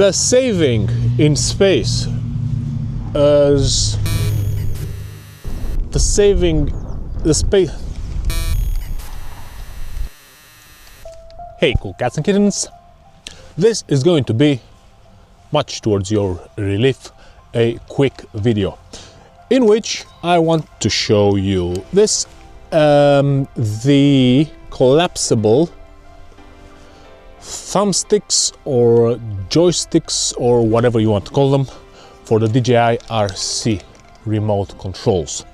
The saving in space as the space. Hey cool cats and kittens, this is going to be, much towards your relief, a quick video in which I want to show you this the collapsible thumbsticks or joysticks or whatever you want to call them for the DJI RC remote controls.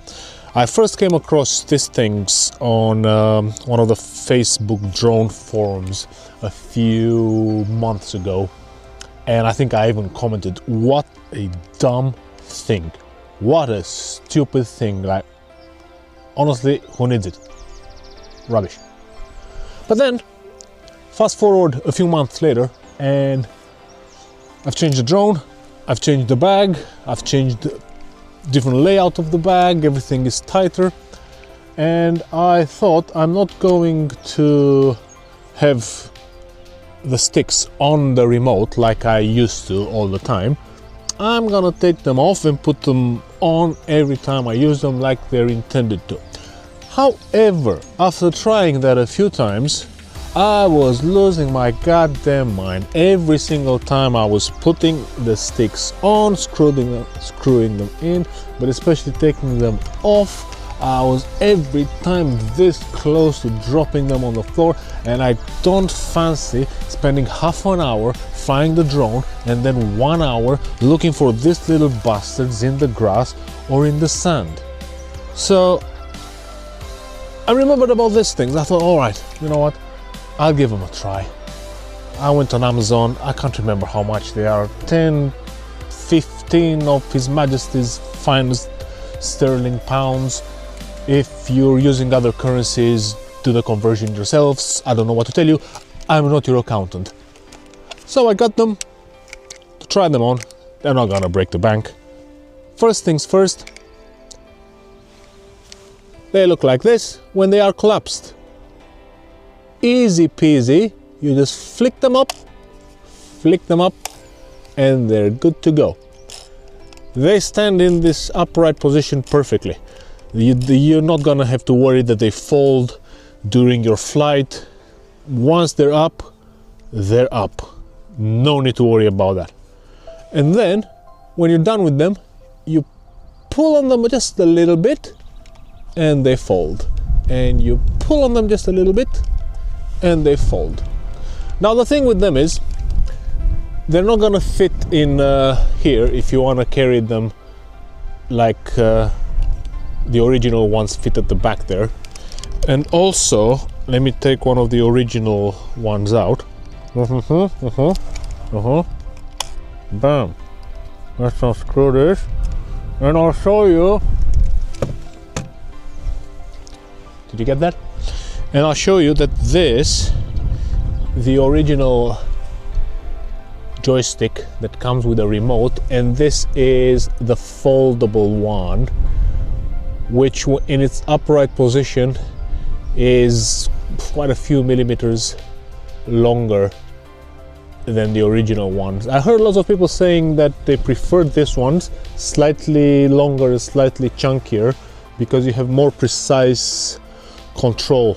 I first came across these things on one of the Facebook drone forums a few months ago, and I think I even commented, what a dumb thing, what a stupid thing, like honestly, who needs it? Rubbish. But then fast forward a few months later and I've changed the drone, I've changed the bag, I've changed the different layout of the bag, everything is tighter, and I thought I'm not going to have the sticks on the remote like I used to all the time. I'm gonna take them off and put them on every time I use them like they're intended to. However, after trying that a few times, I was losing my goddamn mind every single time I was putting the sticks on, screwing them in, but especially taking them off. I was every time this close to dropping them on the floor, and I don't fancy spending half an hour flying the drone and then 1 hour looking for these little bastards in the grass or in the sand. So I remembered about these things. I thought, all right, you know what? I'll give them a try. I went on Amazon, I can't remember how much they are, 10, 15 of His Majesty's finest sterling pounds. If you're using other currencies, do the conversion yourselves. I don't know what to tell you, I'm not your accountant. So I got them to try them on. They're not gonna break the bank. First things first, they look like this when they are collapsed. Easy peasy, you just flick them up, and they're good to go. They stand in this upright position perfectly. You're not gonna have to worry that they fold during your flight. Once they're up, they're up. No need to worry about that. And then, when you're done with them, you pull on them just a little bit, and they fold. And you pull on them just a little bit, and they fold. Now the thing with them is they're not gonna fit in here if you want to carry them like the original ones fit at the back there. And also, let me take one of the original ones out. Bam. Let's unscrew this and I'll show you. Did you get that? And I'll show you that this, the original joystick that comes with a remote, and this is the foldable one, which in its upright position is quite a few millimeters longer than the original ones. I heard lots of people saying that they preferred this ones, slightly longer, slightly chunkier, because you have more precise control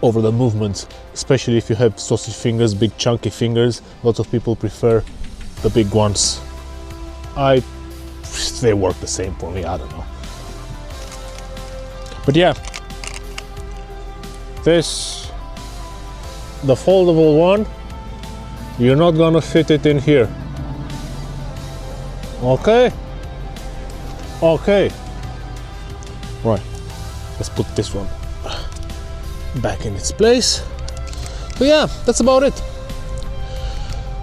over the movements, especially if you have sausage fingers, big chunky fingers. Lots of people prefer the big ones. They work the same for me, I don't know. But yeah, the foldable one, you're not gonna fit it in here. Okay? Okay. Right, let's put this one back in its place. So yeah, that's about it.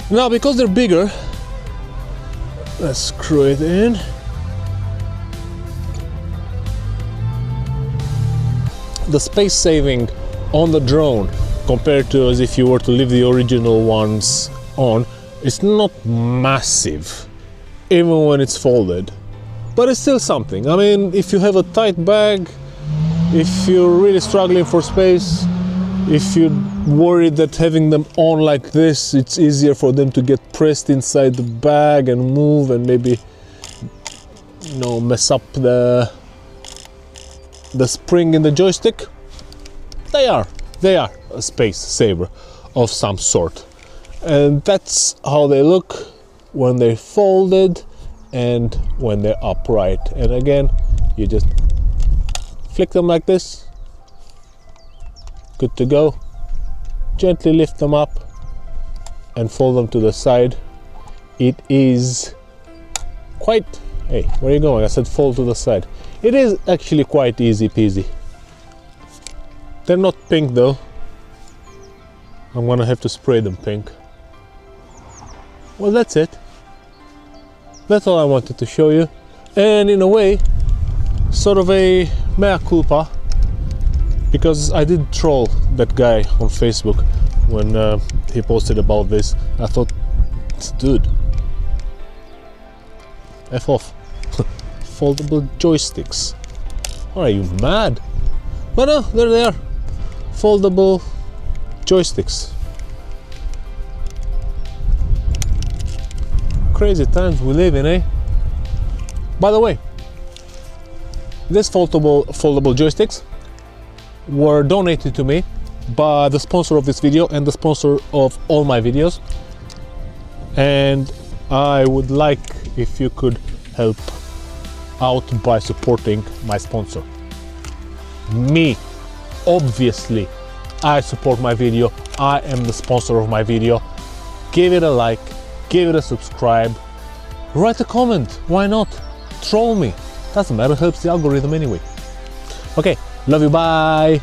Now, because they're bigger, let's screw it in. The space saving on the drone compared to as if you were to leave the original ones on, it's not massive, even when it's folded, but it's still something. I mean, if you have a tight bag, if you're really struggling for space, If you're worried that having them on like this, it's easier for them to get pressed inside the bag and move and maybe, you know, mess up the spring in the joystick, they are a space saver of some sort. And that's how they look when they're folded and when they're upright. And again, you just flick them like this, good to go. Gently lift them up and fold them to the side. It is quite, hey, where are you going? I said fold to the side. It is actually quite easy peasy. They're not pink though. I'm gonna have to spray them pink. Well, that's it. That's all I wanted to show you. And in a way, sort of a mea culpa, because I did troll that guy on Facebook when he posted about this. I thought, dude, F off. Foldable joysticks. Are you mad? But no, there they are. Foldable joysticks. Crazy times we live in, eh? By the way, these foldable joysticks were donated to me by the sponsor of this video and the sponsor of all my videos, and I would like if you could help out by supporting my sponsor. Me, obviously, I support my video. I am the sponsor of my video. Give it a like, give it a subscribe, write a comment, why not? Troll me, doesn't matter, helps the algorithm anyway. Okay, love you, bye.